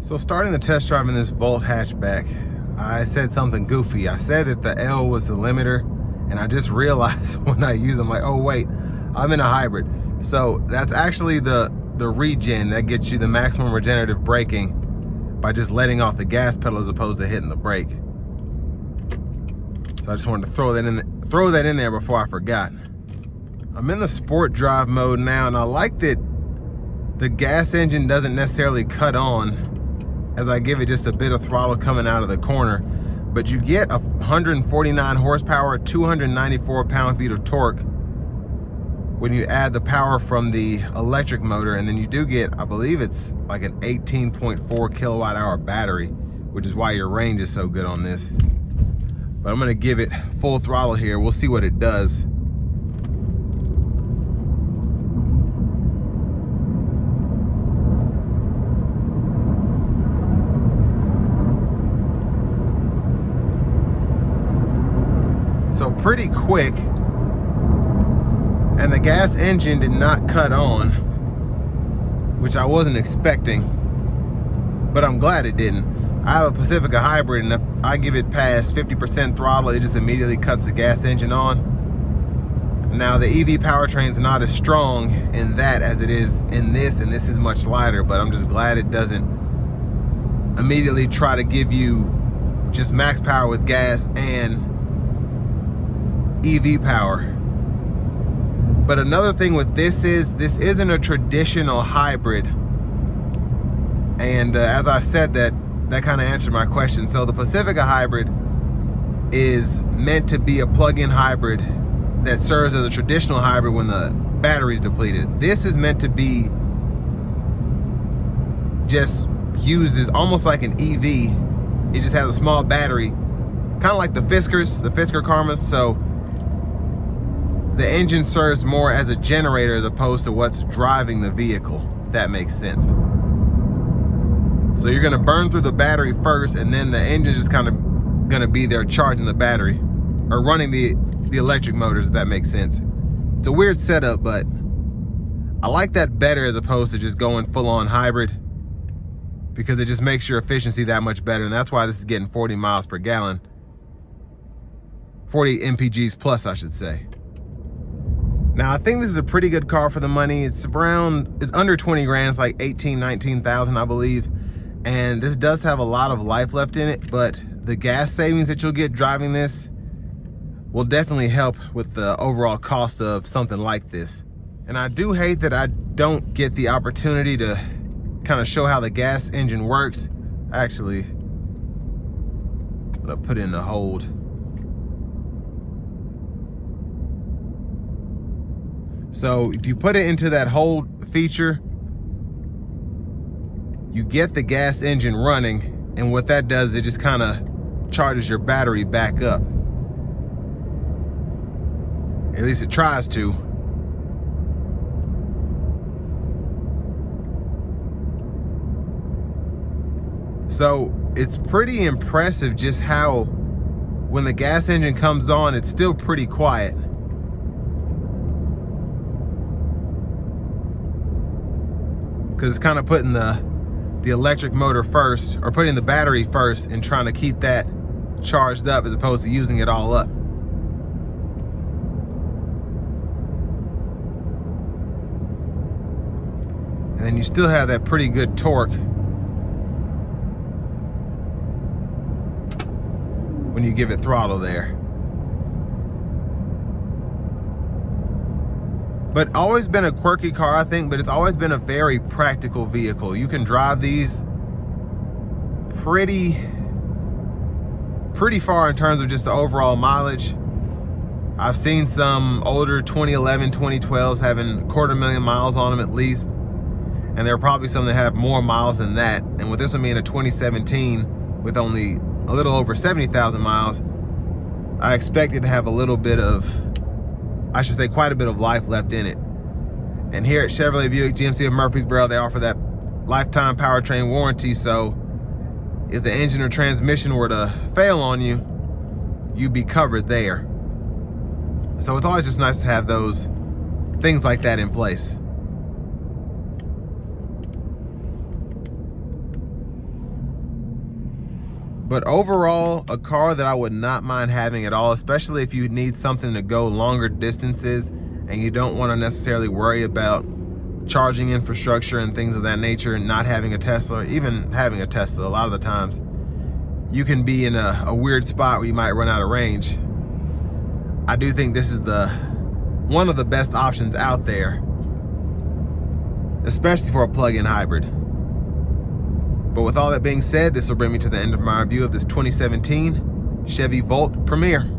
So starting the test drive in this Volt hatchback, I said something goofy. I said that the L was the limiter, and I just realized when I use them, like, oh wait, I'm in a hybrid. So that's actually the regen that gets you the maximum regenerative braking by just letting off the gas pedal as opposed to hitting the brake. So I just wanted to throw that in there before I forgot. I'm in the sport drive mode now, and I like that the gas engine doesn't necessarily cut on as I give it just a bit of throttle coming out of the corner, but you get 149 horsepower, 294 pound-feet of torque when you add the power from the electric motor, and then you do get, I believe it's like an 18.4 kilowatt hour battery, which is why your range is so good on this. But I'm gonna give it full throttle here. We'll see what it does. So pretty quick, and the gas engine did not cut on, which I wasn't expecting, but I'm glad it didn't. I have a Pacifica hybrid, and if I give it past 50% throttle, it just immediately cuts the gas engine on. Now the EV powertrain's not as strong in that as it is in this, and this is much lighter, but I'm just glad it doesn't immediately try to give you just max power with gas and EV power. But another thing with this isn't a traditional hybrid, and as I said, that kind of answered my question. So the Pacifica hybrid is meant to be a plug-in hybrid that serves as a traditional hybrid when the battery's depleted. This is meant to be just uses almost like an EV. It just has a small battery, kind of like the Fisker Karmas. So the engine serves more as a generator as opposed to what's driving the vehicle, if that makes sense. So you're gonna burn through the battery first, and then the engine is kind of gonna be there charging the battery, or running the electric motors, if that makes sense. It's a weird setup, but I like that better as opposed to just going full-on hybrid, because it just makes your efficiency that much better, and that's why this is getting 40 miles per gallon. 40 mpgs plus, I should say. Now, I think this is a pretty good car for the money. It's under 20 grand, it's like 18, 19,000, I believe. And this does have a lot of life left in it, but the gas savings that you'll get driving this will definitely help with the overall cost of something like this. And I do hate that I don't get the opportunity to kind of show how the gas engine works. Actually, I'm gonna put in a hold. So if you put it into that hold feature, you get the gas engine running, and what that does, it just kind of charges your battery back up. At least it tries to. So it's pretty impressive just how when the gas engine comes on, it's still pretty quiet. Because it's kind of putting the electric motor first, or putting the battery first, and trying to keep that charged up as opposed to using it all up. And then you still have that pretty good torque when you give it throttle there. But always been a quirky car, I think, but it's always been a very practical vehicle. You can drive these pretty far in terms of just the overall mileage. I've seen some older 2011, 2012s having 250,000 miles on them at least. And there are probably some that have more miles than that. And with this one being a 2017 with only a little over 70,000 miles, I expect it to have a little bit of, I should say quite a bit of life left in it. And here at Chevrolet Buick GMC of Murfreesboro, they offer that lifetime powertrain warranty. So if the engine or transmission were to fail on you, you'd be covered there. So it's always just nice to have those things like that in place. But overall, a car that I would not mind having at all, especially if you need something to go longer distances and you don't want to necessarily worry about charging infrastructure and things of that nature, and not having a Tesla, or even having a Tesla. A lot of the times you can be in a weird spot where you might run out of range. I do think this is one of the best options out there, especially for a plug-in hybrid. But with all that being said, this will bring me to the end of my review of this 2017 Chevy Volt Premier.